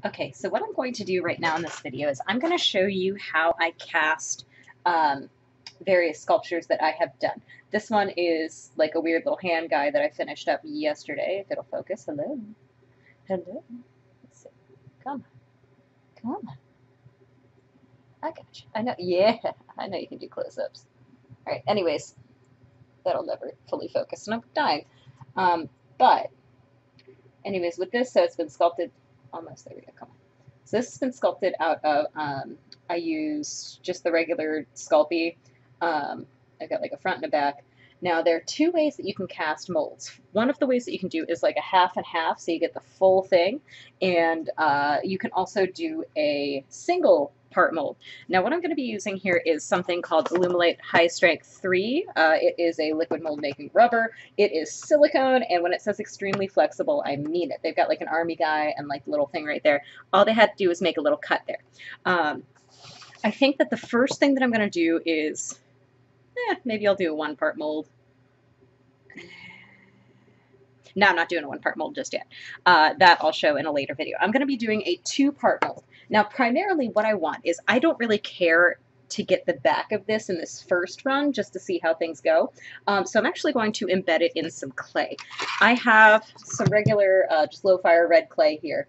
Okay, so what I'm going to do right now in this video is I'm going to show you how I cast um, various sculptures that I have done. This one is like a weird little hand guy that I finished up yesterday. If it'll focus. Hello. Hello. Let's see. Come on. Come on. I got you. I know. Yeah, I know you can do close-ups. All right, anyways, that'll never fully focus, and I'm dying. But anyways, with this, so it's been sculpted almost. There we go. Come on. So this has been sculpted out of, I used just the regular Sculpey. I've got like a front and a back. Now there are two ways that you can cast molds. One of the ways that you can do is like a half and half, so you get the full thing. And you can also do a single part mold. Now what I'm going to be using here is something called Alumilite High Strength 3. It is a liquid mold making rubber. It is silicone, and when it says extremely flexible, I mean it. They've got like an army guy and like the little thing right there. All they had to do was make a little cut there. I think that the first thing that I'm going to do is, maybe I'll do a one-part mold. No, I'm not doing a one-part mold just yet. That I'll show in a later video. I'm going to be doing a two-part mold. Now, primarily what I want is I don't really care to get the back of this in this first run just to see how things go. So I'm actually going to embed it in some clay. I have some regular just low-fire red clay here.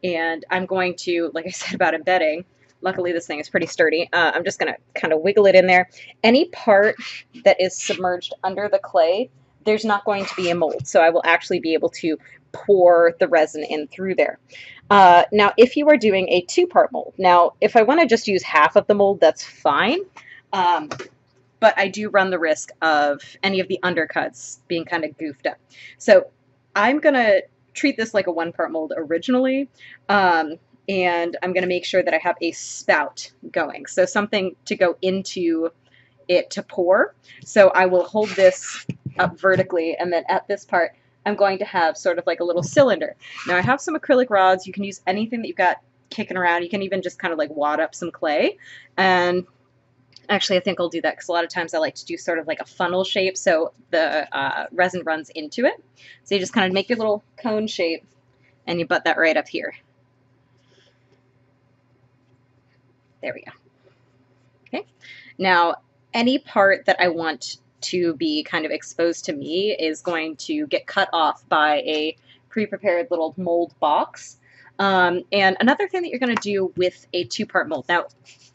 And I'm going to, like I said about embedding, luckily this thing is pretty sturdy. I'm just going to kind of wiggle it in there. Any part that is submerged under the clay, there's not going to be a mold, so I will actually be able to pour the resin in through there. Now, if you are doing a two-part mold, now if I want to just use half of the mold, that's fine, but I do run the risk of any of the undercuts being kind of goofed up. So I'm going to treat this like a one-part mold originally, and I'm going to make sure that I have a spout going, so something to go into it to pour. So I will hold this up vertically, and then at this part I'm going to have sort of like a little cylinder. Now I have some acrylic rods. You can use anything that you've got kicking around. You can even just kind of like wad up some clay, and actually I think I'll do that because a lot of times I like to do sort of like a funnel shape so the resin runs into it. So you just kind of make your little cone shape and you butt that right up here. There we go. Okay, now any part that I want to be kind of exposed to me is going to get cut off by a pre-prepared little mold box. And another thing that you're going to do with a two-part mold. Now,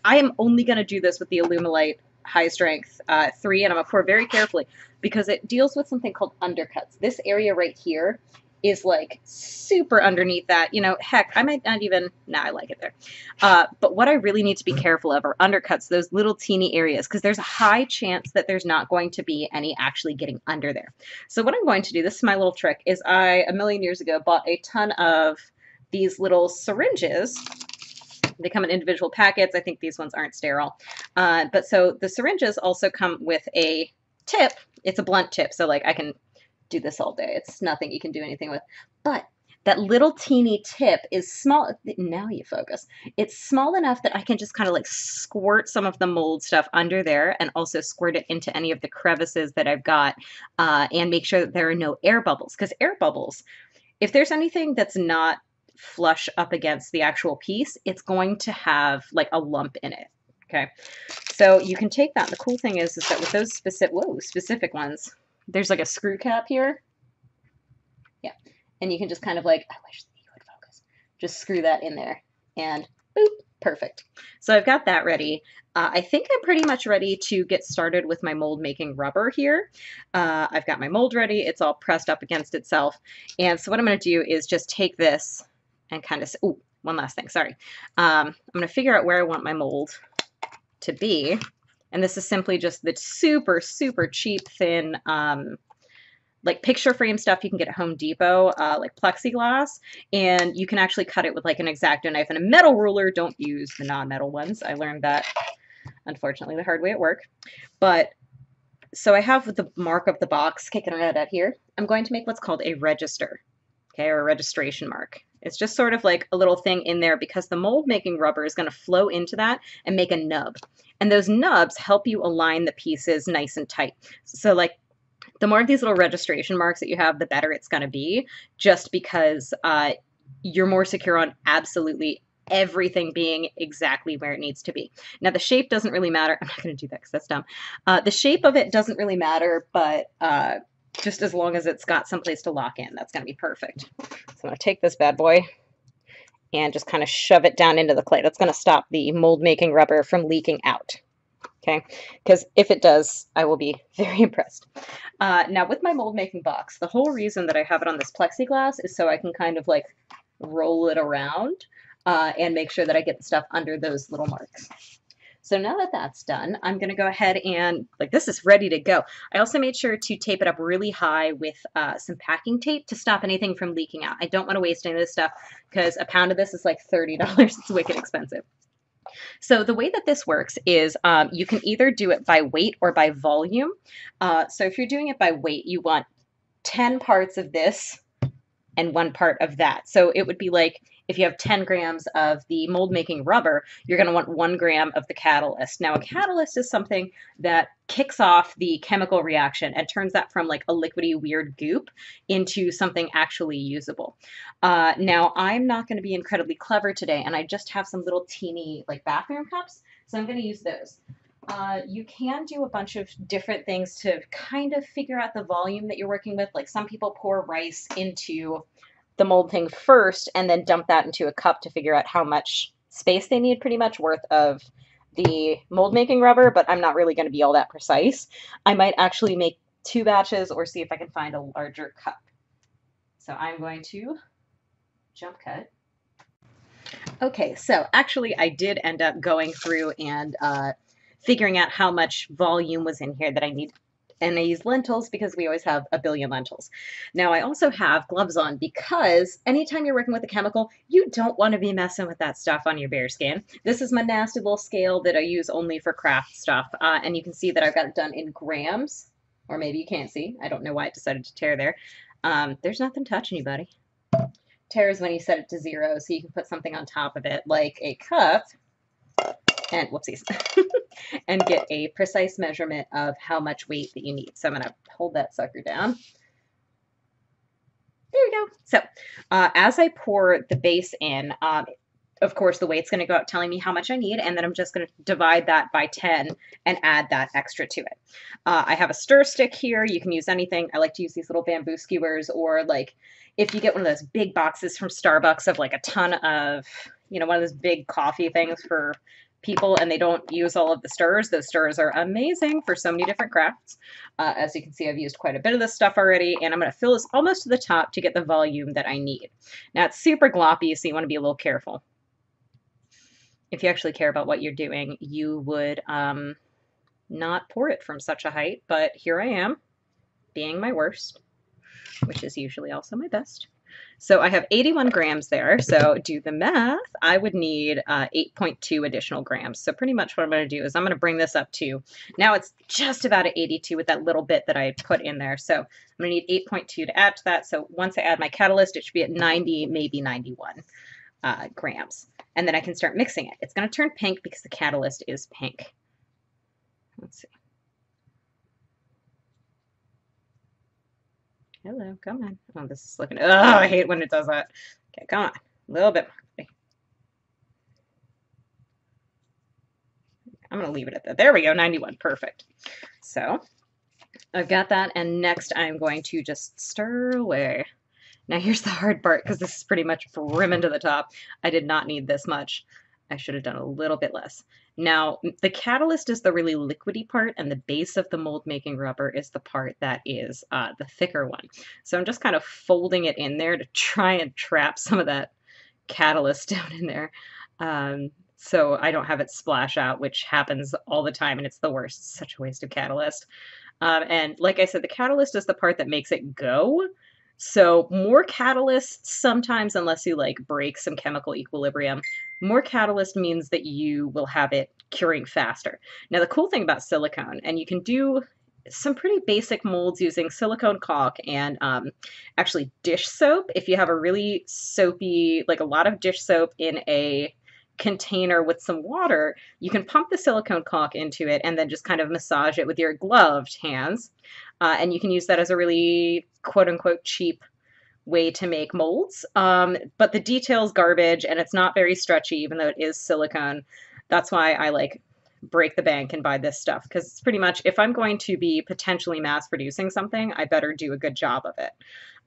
I am only going to do this with the Alumilite High Strength 3, and I'm going to pour very carefully because it deals with something called undercuts. This area right here is like super underneath that, you know, heck, I might not even, nah, I like it there. But what I really need to be careful of are undercuts, those little teeny areas, because there's a high chance that there's not going to be any actually getting under there. So what I'm going to do, this is my little trick, is I, a million years ago, bought a ton of these little syringes. They come in individual packets. I think these ones aren't sterile. But so the syringes also come with a tip. It's a blunt tip, so like I can do this all day. It's nothing you can do anything with. But that little teeny tip is small. Now you focus. It's small enough that I can just kind of like squirt some of the mold stuff under there and also squirt it into any of the crevices that I've got and make sure that there are no air bubbles. Because air bubbles, if there's anything that's not flush up against the actual piece, it's going to have like a lump in it. Okay, so you can take that. The cool thing is that with those specific ones, there's like a screw cap here. Yeah. And you can just kind of like, I wish you would focus. Just screw that in there and boop, perfect. So I've got that ready. I think I'm pretty much ready to get started with my mold making rubber here. I've got my mold ready. It's all pressed up against itself. And so what I'm going to do is just take this and kind of, oh, one last thing, sorry. I'm going to figure out where I want my mold to be. And this is simply just the super, super cheap, thin, like picture frame stuff you can get at Home Depot, like plexiglass. And you can actually cut it with like an X-Acto knife and a metal ruler. Don't use the non-metal ones. I learned that, unfortunately, the hard way at work. But so I have the mark of the box kicking around out here. I'm going to make what's called a register, okay, or a registration mark. It's just sort of like a little thing in there because the mold making rubber is going to flow into that and make a nub. And those nubs help you align the pieces nice and tight. So like the more of these little registration marks that you have, the better it's going to be, just because you're more secure on absolutely everything being exactly where it needs to be. Now, the shape doesn't really matter. I'm not going to do that because that's dumb. The shape of it doesn't really matter, but just as long as it's got someplace to lock in, that's going to be perfect. So I'm going to take this bad boy and just kind of shove it down into the clay. That's going to stop the mold making rubber from leaking out. Okay, because if it does, I will be very impressed. Now with my mold making box, the whole reason that I have it on this plexiglass is so I can kind of like roll it around and make sure that I get the stuff under those little marks. So now that that's done, I'm going to go ahead and, like, this is ready to go. I also made sure to tape it up really high with some packing tape to stop anything from leaking out. I don't want to waste any of this stuff because a pound of this is like $30. It's wicked expensive. So the way that this works is you can either do it by weight or by volume. So if you're doing it by weight, you want 10 parts of this and 1 part of that. So it would be like if you have 10 grams of the mold making rubber, you're going to want 1 gram of the catalyst. Now, a catalyst is something that kicks off the chemical reaction and turns that from like a liquidy weird goop into something actually usable. Now, I'm not going to be incredibly clever today, and I just have some little teeny like bathroom cups, so I'm going to use those. You can do a bunch of different things to kind of figure out the volume that you're working with. Like some people pour rice into the mold thing first and then dump that into a cup to figure out how much space they need pretty much worth of the mold making rubber, but I'm not really going to be all that precise. I might actually make 2 batches or see if I can find a larger cup. So I'm going to jump cut. Okay, so actually I did end up going through and figuring out how much volume was in here that I need. And I use lentils because we always have a billion lentils. Now I also have gloves on because anytime you're working with a chemical, you don't want to be messing with that stuff on your bare skin. This is my nasty little scale that I use only for craft stuff. And you can see that I've got it done in grams, or maybe you can't see. I don't know why it decided to tear there. There's nothing touching you, buddy. Tears when you set it to 0, so you can put something on top of it like a cup. And whoopsies, and get a precise measurement of how much weight that you need. So I'm going to hold that sucker down. There we go. So as I pour the base in, of course, the weight's going to go out telling me how much I need, and then I'm just going to divide that by 10 and add that extra to it. I have a stir stick here. You can use anything. I like to use these little bamboo skewers, or like if you get one of those big boxes from Starbucks of like a ton of, you know, one of those big coffee things for people and they don't use all of the stirrers. Those stirrers are amazing for so many different crafts. As you can see, I've used quite a bit of this stuff already, and I'm going to fill this almost to the top to get the volume that I need. Now it's super gloppy, so you want to be a little careful. If you actually care about what you're doing, you would not pour it from such a height, but here I am, being my worst, which is usually also my best. So I have 81 grams there, so do the math. I would need 8.2 additional grams. So pretty much what I'm going to do is I'm going to bring this up to, now it's just about at 82 with that little bit that I put in there. So I'm going to need 8.2 to add to that. So once I add my catalyst, it should be at 90, maybe 91 grams. And then I can start mixing it. It's going to turn pink because the catalyst is pink. Let's see. Hello, come on. Oh, this is looking, oh, I hate when it does that. Okay, come on. A little bit more. I'm going to leave it at that. There we go, 91. Perfect. So I've got that, and next I'm going to just stir away. Now here's the hard part, because this is pretty much brimming to the top. I did not need this much. I should have done a little bit less. Now, the catalyst is the really liquidy part, and the base of the mold making rubber is the part that is the thicker one. So I'm just kind of folding it in there to try and trap some of that catalyst down in there. So I don't have it splash out, which happens all the time, and it's the worst. It's such a waste of catalyst. And like I said, the catalyst is the part that makes it go. So more catalyst sometimes, unless you like break some chemical equilibrium, more catalyst means that you will have it curing faster. Now the cool thing about silicone, and you can do some pretty basic molds using silicone caulk and actually dish soap. If you have a really soapy, like a lot of dish soap in a container with some water, you can pump the silicone caulk into it and then just kind of massage it with your gloved hands. And you can use that as a really quote unquote cheap way to make molds. But the detail's garbage and it's not very stretchy, even though it is silicone. That's why I like break the bank and buy this stuff, because it's pretty much, if I'm going to be potentially mass producing something, I better do a good job of it.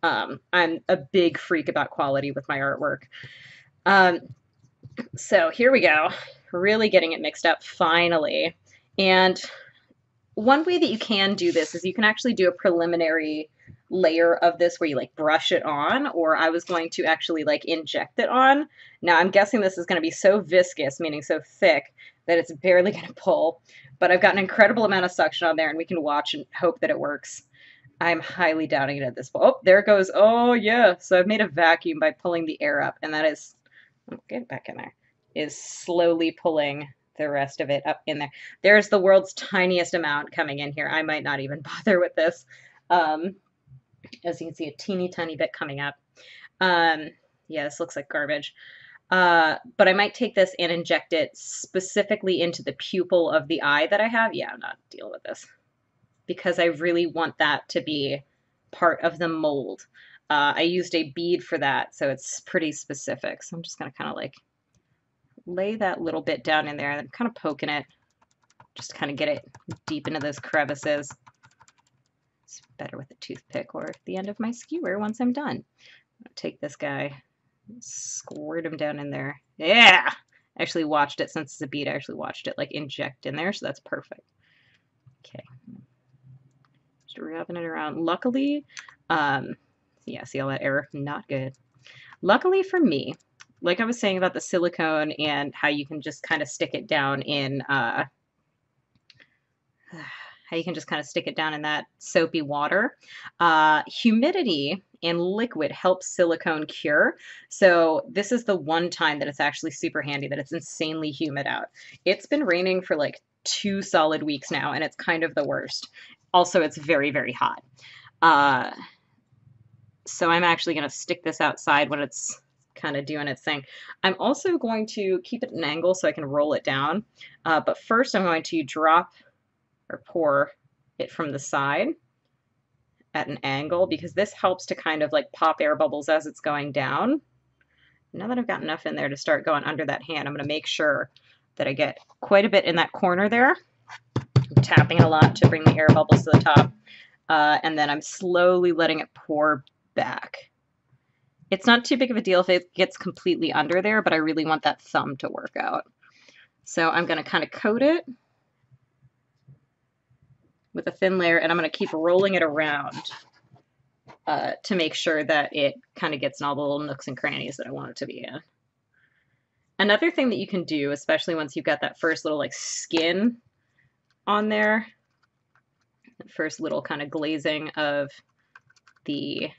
I'm a big freak about quality with my artwork. So here we go, really getting it mixed up finally. And one way that you can do this is you can actually do a preliminary layer of this where you like brush it on, or I was going to actually like inject it on. Now I'm guessing this is going to be so viscous, meaning so thick, that it's barely going to pull, but I've got an incredible amount of suction on there and we can watch and hope that it works. I'm highly doubting it at this point. Oh, there it goes. Oh yeah. So I've made a vacuum by pulling the air up, and that is, oh, get it back in there, is slowly pulling the rest of it up in there. There's the world's tiniest amount coming in here. I might not even bother with this. As you can see, a teeny tiny bit coming up. Yeah, this looks like garbage. But I might take this and inject it specifically into the pupil of the eye that I have. Yeah, I'm not dealing with this, because I really want that to be part of the mold. I used a bead for that, so it's pretty specific. So I'm just going to kind of like lay that little bit down in there, and I'm kind of poking it, just kind of get it deep into those crevices. It's better with a toothpick or the end of my skewer once I'm done. I'll take this guy, squirt him down in there. Yeah! I actually watched it, since it's a bead, I actually watched it like inject in there, so that's perfect. Okay. Just rubbing it around. Luckily, yeah, see all that air? Not good. Luckily for me, like I was saying about the silicone and how you can just kind of stick it down in, that soapy water. Humidity and liquid helps silicone cure. So this is the one time that it's actually super handy, that it's insanely humid out. It's been raining for like 2 solid weeks now, and it's kind of the worst. Also, it's very, very hot. So I'm actually going to stick this outside when it's kind of doing its thing. I'm also going to keep it at an angle so I can roll it down. But first I'm going to drop or pour it from the side at an angle, because this helps to kind of like pop air bubbles as it's going down. Now that I've got enough in there to start going under that hand, I'm going to make sure that I get quite a bit in that corner there. I'm tapping it a lot to bring the air bubbles to the top. And then I'm slowly letting it pour back. It's not too big of a deal if it gets completely under there, but I really want that thumb to work out. So I'm going to kind of coat it with a thin layer, and I'm going to keep rolling it around to make sure that it kind of gets in all the little nooks and crannies that I want it to be in. Another thing that you can do, especially once you've got that first little like skin on there, the first little kind of glazing of the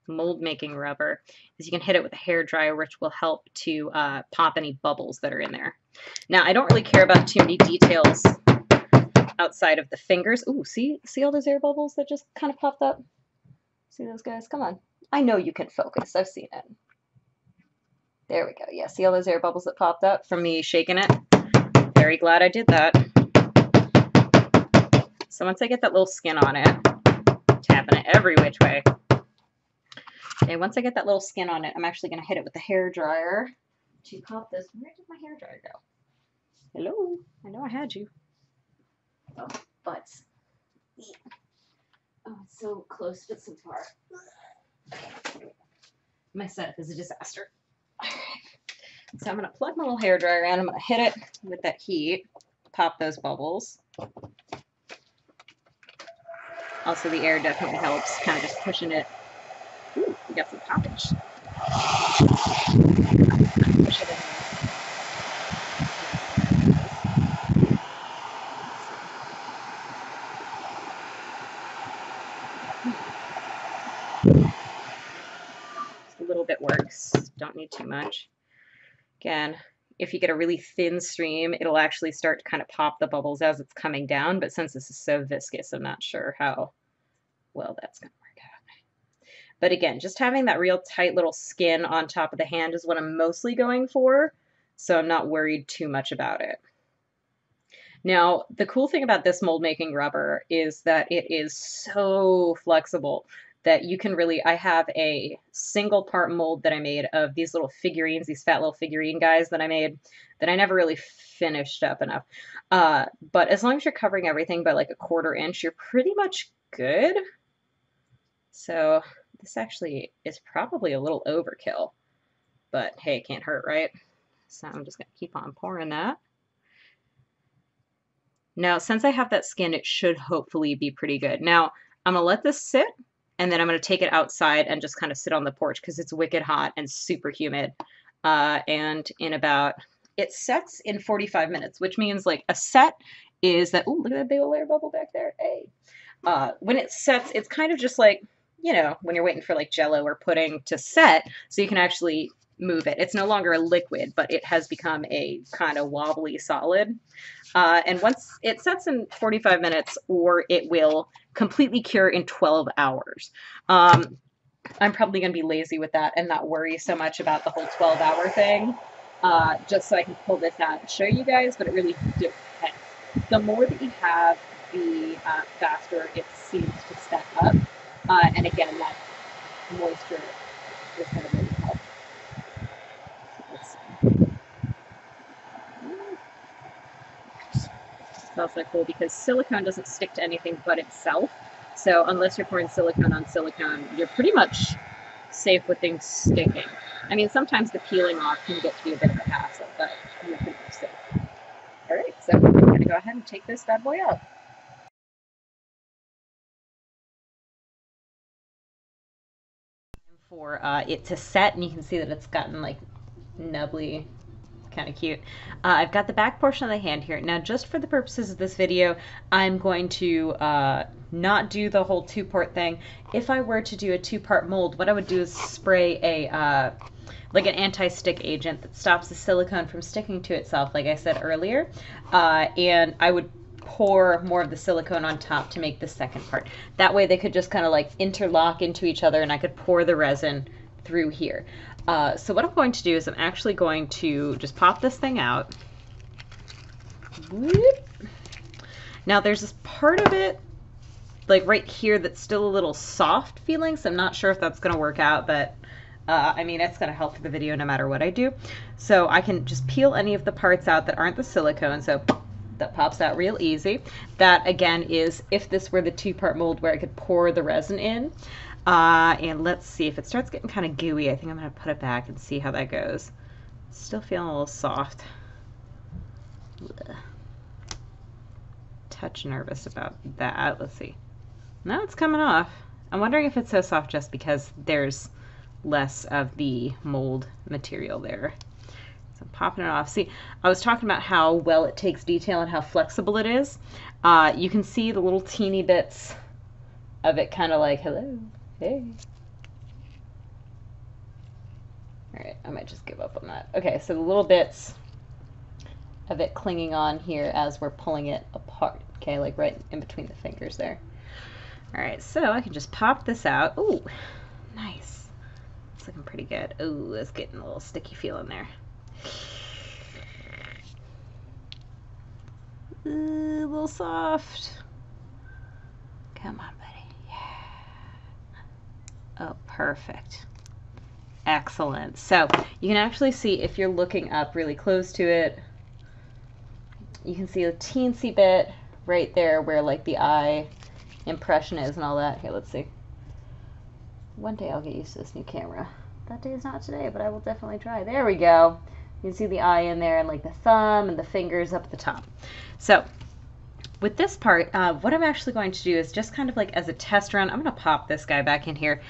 mold making rubber, is you can hit it with a hair dryer, which will help to pop any bubbles that are in there. Now, I don't really care about too many details outside of the fingers. Ooh, see all those air bubbles that just kind of popped up? See those guys? Come on. I know you can focus. I've seen it. There we go. Yeah, see all those air bubbles that popped up from me shaking it? Very glad I did that. So once I get that little skin on it, tapping it every which way. Okay, once I get that little skin on it, I'm actually going to hit it with the hair dryer to pop this. Where did my hair dryer go? Hello? I know I had you. Oh, butts. Oh, it's so close but so far. My setup is a disaster. So I'm going to plug my little hair dryer in. I'm going to hit it with that heat, pop those bubbles. Also, the air definitely helps, kind of just pushing it. Ooh, we got some poppage. Push it in there. Just a little bit works. Don't need too much. Again, if you get a really thin stream, it'll actually start to kind of pop the bubbles as it's coming down, but since this is so viscous, I'm not sure how well that's going to work out. But again, just having that real tight little skin on top of the hand is what I'm mostly going for, so I'm not worried too much about it. Now, the cool thing about this mold making rubber is that it is so flexible. that you can really, I have a single part mold that I made of these little figurines, these fat little figurine guys that I made that I never really finished up enough. But as long as you're covering everything by like a 1/4 inch, you're pretty much good. So this actually is probably a little overkill, but hey, it can't hurt, right? So I'm just gonna keep on pouring that. Now, since I have that skin, it should hopefully be pretty good. Now, I'm gonna let this sit, and then I'm gonna take it outside and just kind of sit on the porch because it's wicked hot and super humid. And in about, it sets in 45 minutes, which means like a set is that, oh, look at that big old air bubble back there. Hey. When it sets, it's kind of just like, you know, when you're waiting for like Jello or pudding to set so you can actually move it. It's no longer a liquid, but it has become a kind of wobbly solid. And once it sets in 45 minutes, or it will completely cure in 12 hours. I'm probably going to be lazy with that and not worry so much about the whole 12-hour thing, just so I can pull this out and show you guys, but it really depends. The more that you have, the faster it seems to step up. And again, that moisture is going to really help. Let's see. It's also cool because silicone doesn't stick to anything but itself. So unless you're pouring silicone on silicone, you're pretty much safe with things sticking. I mean, sometimes the peeling off can get to be a bit of a hassle, but you're pretty much safe. All right, so I'm going to go ahead and take this bad boy out. For it to set, and you can see that it's gotten like nubbly, kind of cute. I've got the back portion of the hand here. Now, just for the purposes of this video, I'm going to not do the whole 2-part thing. If I were to do a 2-part mold, what I would do is spray a like an anti-stick agent that stops the silicone from sticking to itself, like I said earlier, and I would pour more of the silicone on top to make the second part. That way they could just kind of like interlock into each other, and I could pour the resin through here. So what I'm going to do is I'm actually going to just pop this thing out. Whoop. Now there's this part of it like right here that's still a little soft feeling, so I'm not sure if that's going to work out, but I mean, it's going to help for the video no matter what I do. So I can just peel any of the parts out that aren't the silicone, so that pops out real easy. That again is if this were the 2-part mold where I could pour the resin in. And let's see, if it starts getting kind of gooey, I think I'm going to put it back and see how that goes. Still feeling a little soft. Ugh. Touch nervous about that. Let's see. No, it's coming off. I'm wondering if it's so soft just because there's less of the mold material there. So I'm popping it off. See, I was talking about how well it takes detail and how flexible it is. You can see the little teeny bits of it kind of like, hello, hey. All right, I might just give up on that. Okay, so the little bits of it clinging on here as we're pulling it apart. Okay, like right in between the fingers there. All right, so I can just pop this out. Ooh, nice. It's looking pretty good. Ooh, it's getting a little sticky feeling there. Ooh, a little soft. Come on, buddy. Yeah. Oh, perfect. Excellent. So you can actually see if you're looking up really close to it, you can see a teensy bit right there where like the eye impression is and all that. Okay, let's see. One day I'll get used to this new camera. That day is not today, but I will definitely try. There we go. You can see the eye in there and like the thumb and the fingers up at the top. So with this part, what I'm actually going to do is just kind of like as a test run, I'm going to pop this guy back in here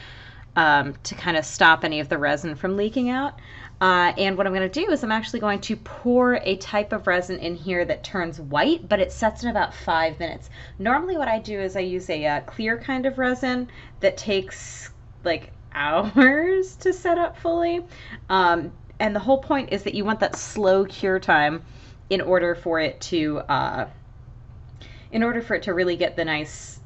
to kind of stop any of the resin from leaking out. And what I'm going to do is I'm actually going to pour a type of resin in here that turns white, but it sets in about 5 minutes. Normally what I do is I use a clear kind of resin that takes like hours to set up fully. And the whole point is that you want that slow cure time in order for it to really get the nice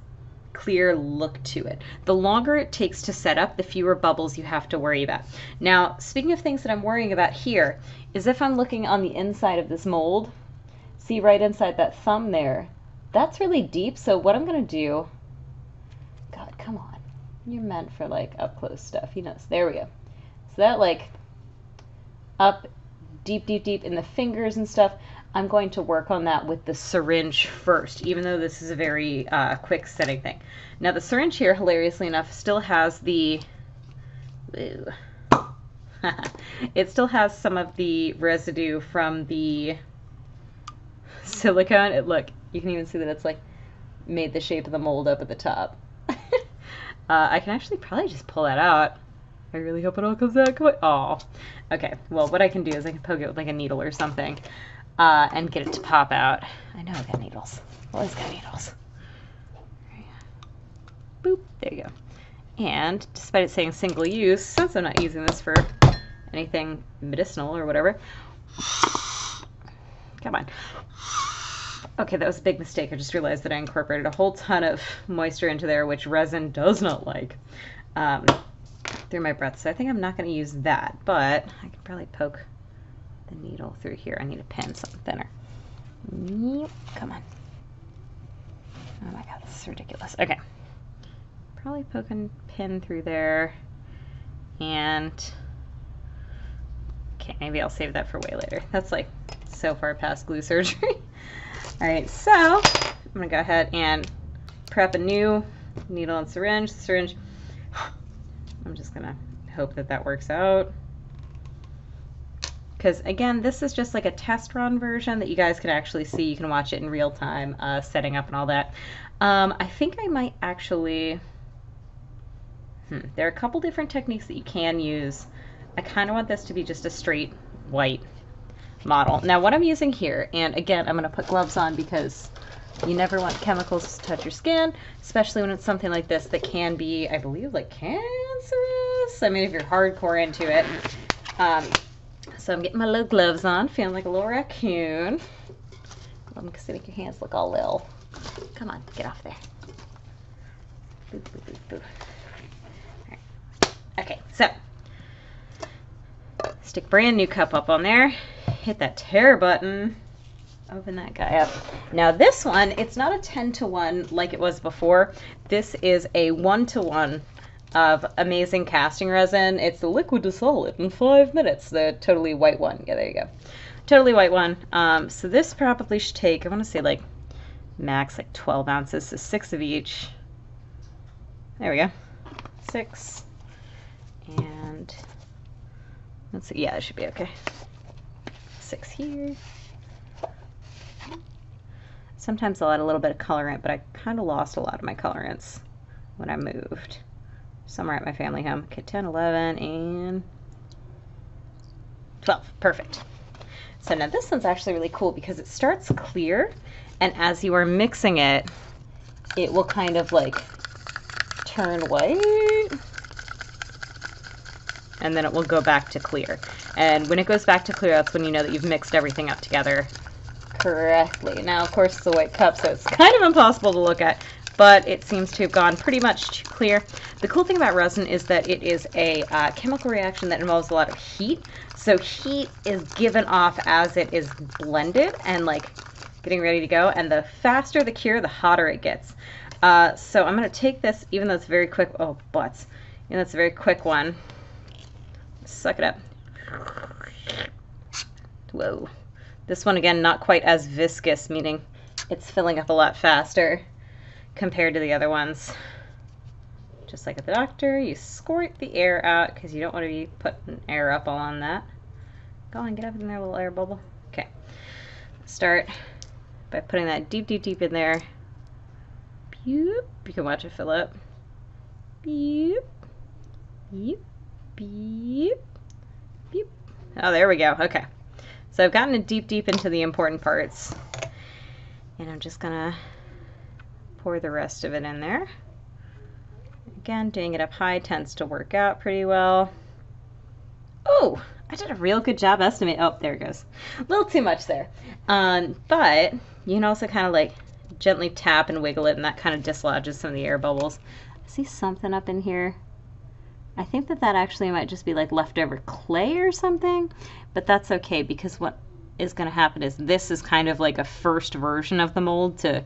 clear look to it. The longer it takes to set up, the fewer bubbles you have to worry about. Now, speaking of things that I'm worrying about here, is if I'm looking on the inside of this mold, see right inside that thumb there, that's really deep. So what I'm going to do, God, come on. You're meant for like up close stuff. He knows. There we go. So that like up deep, deep, deep in the fingers and stuff. I'm going to work on that with the syringe first, even though this is a very quick setting thing. Now the syringe here, hilariously enough, still has the, it still has some of the residue from the silicone. Look, you can even see that it's like made the shape of the mold up at the top. I can actually probably just pull that out. I really hope it all comes out. Oh, okay. Well, what I can do is I can poke it with like a needle or something and get it to pop out. I know I got needles. Always got needles. Boop. There you go. And despite it saying single use, since I'm not using this for anything medicinal or whatever, come on. Okay, that was a big mistake. I just realized that I incorporated a whole ton of moisture into there, which resin does not like, through my breath. So I think I'm not going to use that, but I can probably poke the needle through here. I need a pin, something thinner. Come on. Oh my god, this is ridiculous. Okay. Probably poke a pin through there. And okay, maybe I'll save that for way later. That's like so far past glue surgery. Alright, so I'm going to go ahead and prep a new needle and syringe. I'm just going to hope that that works out. Because again, this is just like a test run version that you guys can actually see. You can watch it in real time, setting up and all that. I think I might actually... There are a couple different techniques that you can use. I kind of want this to be just a straight white model. Now what I'm using here, and again I'm going to put gloves on because you never want chemicals to touch your skin, especially when it's something like this that can be, I believe, like cancerous. I mean, if you're hardcore into it. So I'm getting my little gloves on, feeling like a little raccoon. Love them because they make your hands look all little. Come on, get off there. Boop, boop, boop, boop. All right. Okay, so stick brand new cup up on there. Hit that tear button. Open that guy up. Now this one, it's not a 10-to-1 like it was before. This is a 1-to-1 of amazing casting resin. It's the liquid to solid in 5 minutes. The totally white one. Yeah, there you go. Totally white one. So this probably should take, I want to say like max like 12 ounces, so 6 of each. There we go. 6. And let's see. Yeah, it should be okay. 6 here. Sometimes I'll add a little bit of colorant, but I kind of lost a lot of my colorants when I moved somewhere at my family home. Okay, 10, 11, and 12. Perfect. So now this one's actually really cool because it starts clear, and as you are mixing it, it will kind of like turn white, and then it will go back to clear. And when it goes back to clear, that's when you know that you've mixed everything up together correctly. Now, of course, it's a white cup, so it's kind of impossible to look at, but it seems to have gone pretty much to clear. The cool thing about resin is that it is a chemical reaction that involves a lot of heat. So heat is given off as it is blended and like getting ready to go. And the faster the cure, the hotter it gets. So I'm going to take this, even though it's very quick. Oh, butts. You know, it's a very quick one. Suck it up. Whoa. This one, again, not quite as viscous, meaning it's filling up a lot faster compared to the other ones. Just like at the doctor, you squirt the air out because you don't want to be putting air up all on that. Go on, get up in there, little air bubble. Okay. Start by putting that deep, deep, deep in there. Beep. You can watch it fill up. Beep. Beep. Beep. Beep. Oh, there we go. Okay. So I've gotten it deep, deep into the important parts. And I'm just going to pour the rest of it in there. Again, doing it up high tends to work out pretty well. Oh, I did a real good job estimating. Oh, there it goes. A little too much there. But you can also kind of like gently tap and wiggle it, and that kind of dislodges some of the air bubbles. I see something up in here. I think that that actually might just be like leftover clay or something, but that's okay because what is going to happen is this is kind of like a first version of the mold to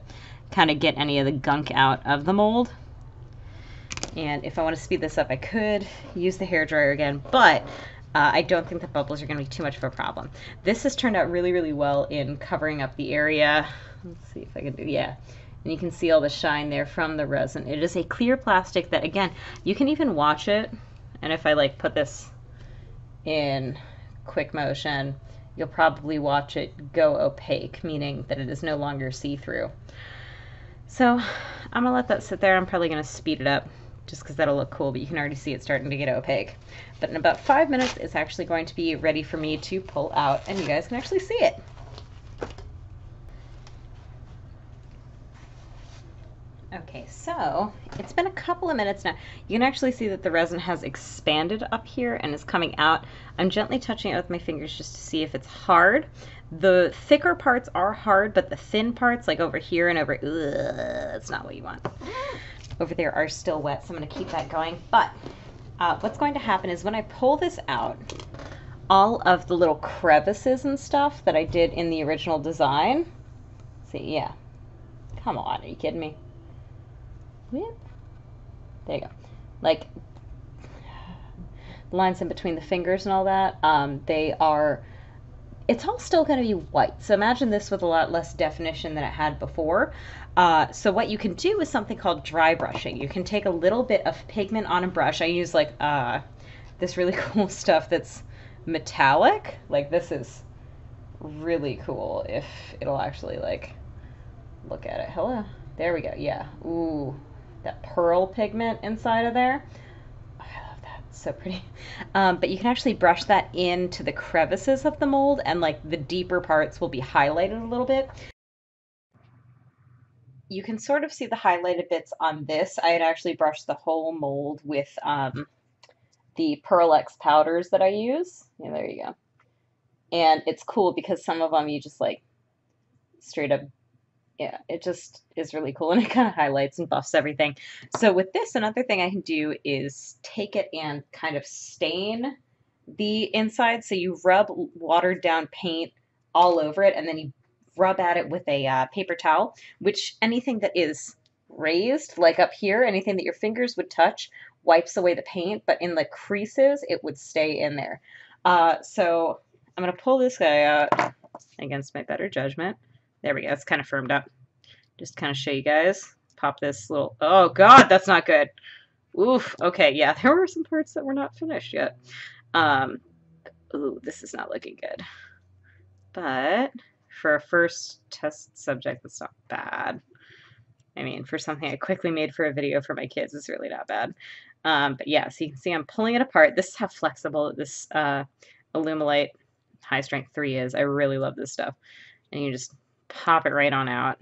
kind of get any of the gunk out of the mold. And if I want to speed this up, I could use the hairdryer again, but I don't think the bubbles are going to be too much of a problem. This has turned out really, really well in covering up the area. Let's see if I can do, yeah. And you can see all the shine there from the resin. It is a clear plastic that, again, you can even watch it. And if I like put this in quick motion, you'll probably watch it go opaque, meaning that it is no longer see-through. So I'm gonna let that sit there. I'm probably gonna speed it up just because that'll look cool, but you can already see it starting to get opaque. But in about 5 minutes, it's actually going to be ready for me to pull out, and you guys can actually see it. Okay, so it's been a couple of minutes now. You can actually see that the resin has expanded up here and is coming out. I'm gently touching it with my fingers just to see if it's hard. The thicker parts are hard, but the thin parts, like over here and over, that's not what you want. Over there are still wet, so I'm going to keep that going. But what's going to happen is when I pull this out, all of the little crevices and stuff that I did in the original design, see, yeah, come on, are you kidding me? Whoop. There you go. Like, lines in between the fingers and all that, it's all still going to be white. So imagine this with a lot less definition than it had before. So what you can do is something called dry brushing. You can take a little bit of pigment on a brush. I use like this really cool stuff that's metallic. Like this is really cool if it'll actually like look at it. Hello. There we go. Yeah. Ooh, that pearl pigment inside of there. So pretty. But you can actually brush that into the crevices of the mold, and like the deeper parts will be highlighted a little bit. You can sort of see the highlighted bits on this. I had actually brushed the whole mold with the Pearl X powders that I use. Yeah, there you go. And it's cool because some of them you just like straight up, yeah, it just is really cool, and it kind of highlights and buffs everything. So with this, another thing I can do is take it and kind of stain the inside. So you rub watered down paint all over it, and then you rub at it with a paper towel, which anything that is raised, like up here, anything that your fingers would touch, wipes away the paint, but in the creases, it would stay in there. So I'm going to pull this guy out against my better judgment. There we go. It's kind of firmed up. Just kind of show you guys. Pop this little, oh God, that's not good. Oof. Okay, yeah, there were some parts that were not finished yet. Ooh, this is not looking good. But for a first test subject, that's not bad. I mean, for something I quickly made for a video for my kids, it's really not bad. But yeah, so you can see I'm pulling it apart. This is how flexible this Alumilite High Strength 3 is. I really love this stuff. And you just pop it right on out.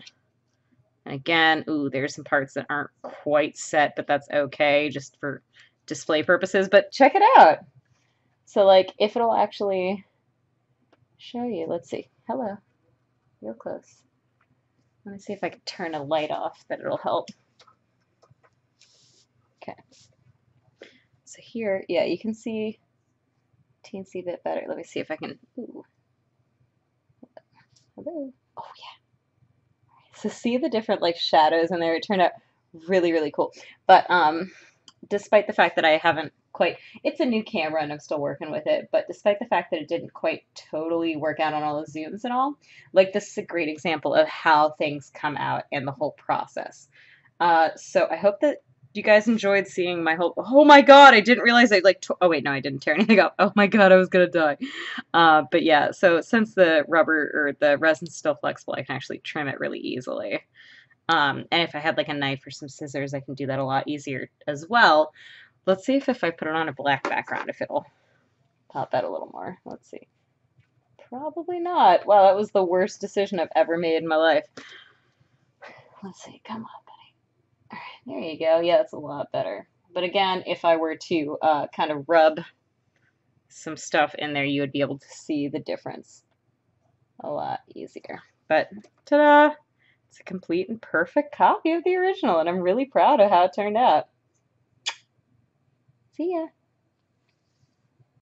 And again, ooh, there's some parts that aren't quite set, but that's okay just for display purposes. But check it out. So like if it'll actually show you, let's see. Hello. Real close. Let me see if I can turn a light off that it'll help. Okay. So here, yeah, you can see teensy bit better. Let me see if I can, ooh. Hello. Oh yeah. So see the different like shadows in there. It turned out really, really cool. But despite the fact that I haven't quite, it's a new camera and I'm still working with it, but despite the fact that it didn't quite totally work out on all the zooms and all, like this is a great example of how things come out and the whole process. So I hope that you guys enjoyed seeing my whole, oh my God, I didn't realize I like, oh wait, no, I didn't tear anything up. Oh my God, I was gonna die. But yeah, so since the rubber or the resin's still flexible, I can actually trim it really easily. And if I had like a knife or some scissors, I can do that a lot easier as well. Let's see if I put it on a black background, if it'll pop out a little more. Let's see. Probably not. Wow, that was the worst decision I've ever made in my life. Let's see. Come on, buddy. All right, there you go. Yeah, that's a lot better. But again, if I were to kind of rub some stuff in there, you would be able to see the difference a lot easier. But ta-da! It's a complete and perfect copy of the original, and I'm really proud of how it turned out. See ya.